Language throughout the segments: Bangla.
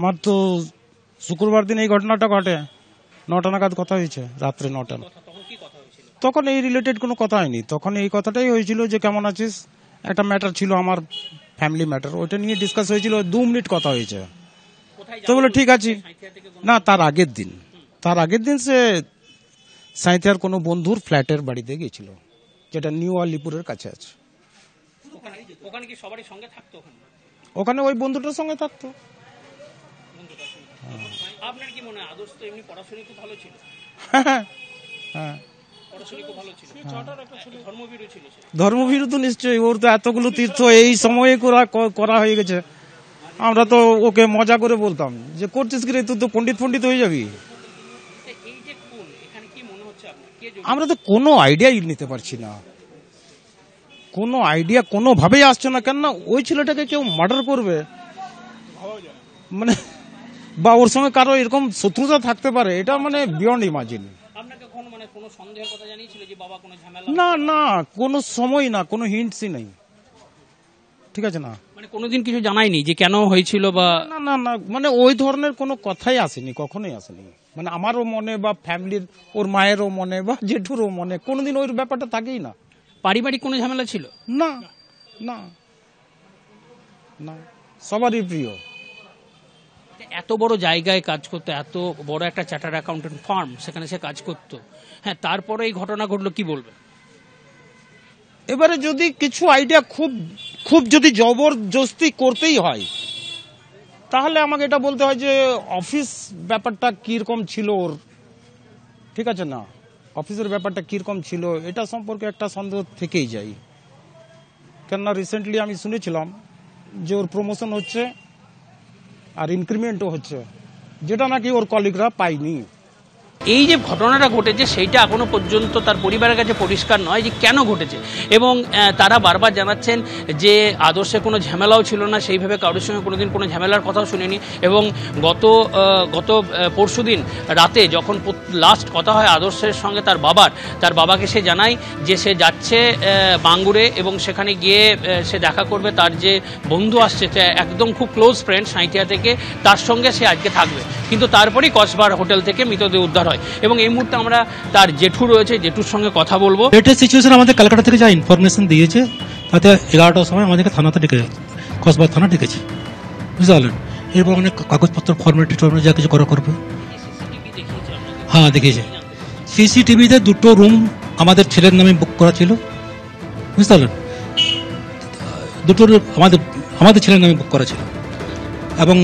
আমার তো শুক্রবার দিন এই ঘটনাটা ঘটে, 9টা নাগাদ কথা হয়েছে, রাত্রে 9টা। তখন এই রিলেটেড কোনো কথা হয়নি, তখন এই কথাটাই হয়েছিল যে কেমন আছিস, একটা ম্যাটার ছিল আমার ফ্যামিলি ম্যাটার, ওইটা নিয়ে ডিসকাস হয়েছিল, 2 মিনিট কথা হয়েছে। তো বলে ঠিক আছে। না, তার আগের দিন সে সাঁইথিয়ার কোনো বন্ধুর ফ্ল্যাটের বাড়িতে গিয়েছিল, যেটা নিউ আলিপুরের কাছে আছে। ওখানে ওই বন্ধুটার সঙ্গে থাকতো। আপনার কি মনে হয় আদর্শ তো এমনি পড়াশোনায় খুব ভালো ছিল? হ্যাঁ, ধর্মভীরু তো নিশ্চয়ই, ওর তো এতগুলো তীর্থ এই সময়ে করা হয়ে গেছে। আমরা তো ওকে মজা করে বলতাম যে করছিস কি রে, তুই তো পণ্ডিত হয়ে যাবি। আমরা তো কোনো আইডিয়াই নিতে পারছি না, কোনো আইডিয়া কোনোভাবেই আসছে না। কেন না ওই ছেলেটাকে কেউ মার্ডার করবে, মানে বা ওর সঙ্গে কারো এরকম শত্রুতা থাকতে পারে, এটা মানে বিয়ন্ড ইমাজিন। না না, কোনো সময় না, কোনো হিন্টসই নেই, ঠিক আছে না, মানে কোনোদিন কিছু জানায়নি যে কেন হয়েছিল বা না না না, মানে ওই ধরনের কোনো কথাই আসেনি, কখনোই আসেনি। মানে আমারও মনে বা ফ্যামিলির ওর মায়েরও মনে বা জেঠুরও মনে কোনোদিন ওই ব্যাপারটা থাকেই না। পারিবারিক কোনো ঝামেলা ছিল না না না, সবারই প্রিয়। এত বড় জায়গায় কাজ করতো, এত বড় একটা চার্টার্ড অ্যাকাউন্টেন্ট ফার্ম, সেখানে সে কাজ করতো, হ্যাঁ, তারপরে এই ঘটনা ঘটলো, কি বলবে? এবারে যদি কিছু আইডিয়া খুব যদি জবরদস্তি করতেই হয়, তাহলে আমাকে এটা বলতে হয় যে অফিস ব্যাপারটা কিরকম ছিল ওর, ঠিক আছে না, অফিসের ব্যাপারটা কিরকম ছিল, এটা সম্পর্কে একটা সন্দেহ থেকেই যায়। কেননা রিসেন্টলি আমি শুনেছিলাম যে ওর প্রমোশন হচ্ছে আর ইনক্রিমেন্টও হচ্ছে, যেটা নাকি ওর কলিগরা পায়নি। এই যে ঘটনাটা ঘটেছে সেইটা এখনো পর্যন্ত তার পরিবারের কাছে পরিষ্কার নয় যে কেন ঘটেছে, এবং তারা বারবার জানাচ্ছেন যে আদর্শে কোনো ঝামেলাও ছিল না, সেইভাবে কারোর সঙ্গে কোনোদিন কোনো ঝামেলার কথাও শুনিনি। এবং গত পরশুদিন রাতে যখন লাস্ট কথা হয় আদর্শের সঙ্গে তার বাবাকে সে জানায় যে সে যাচ্ছে বাঙ্গুরে এবং সেখানে গিয়ে সে দেখা করবে তার যে বন্ধু আসছে, একদম খুব ক্লোজ ফ্রেন্ড সাঁইথিয়া থেকে, তার সঙ্গে সে আজকে থাকবে। কিন্তু তারপরেই কসবার হোটেল থেকে মৃতদেহ উদ্ধার হয়। এবং এই মুহূর্তে আমরা তার জেঠু রয়েছে, জেঠুর সঙ্গে কথা বলবো। লেটেস্ট সিচুয়েশন আমাদের কলকাতা থেকে যা ইনফরমেশন দিয়েছে তাতে 11টার সময় আমাদেরকে থানাতে ডেকে, কসবা থানা ডেকেছে, বুঝতে পারলেন। এরপর অনেক কাগজপত্র ফর্মালিটি যা কিছু করা করবে। হ্যাঁ, দেখিয়েছে সিসিটিভিতে 2টো রুম আমাদের ছেলের নামে বুক করা ছিল, বুঝতে পারলেন। 2টো আমাদের ছেলের নামে বুক করা ছিল, এবং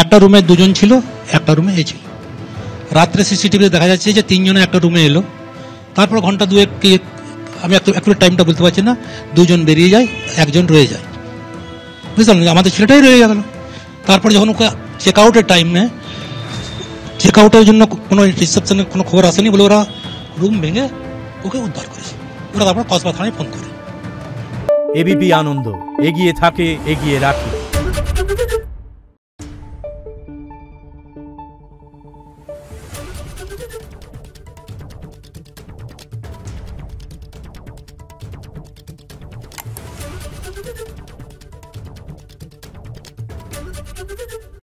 একটা রুমে 2জন ছিল, একটা রুমে এ ছিল। রাত্রে সিসিটিভিতে দেখা যাচ্ছে যে 3 জনে একটা রুমে এলো, তারপর ঘন্টা 2 কি আমি একটু টাইমটা বলতে পারছি না, 2জন বেরিয়ে যায়, 1জন রয়ে যায়, বুঝতে পারলেন। আমাদের ছেলেটাই রয়ে গেল। তারপর যখন ওকে চেক আউটের জন্য কোনো রিসেপশনের কোনো খবর আসেনি বলে ওরা রুম ভেঙে ওকে উদ্ধার করেছে। ওরা তারপর কসবা থানায় ফোন করে। এবিপি আনন্দ, এগিয়ে থাকে, এগিয়ে রাখে। Thank you.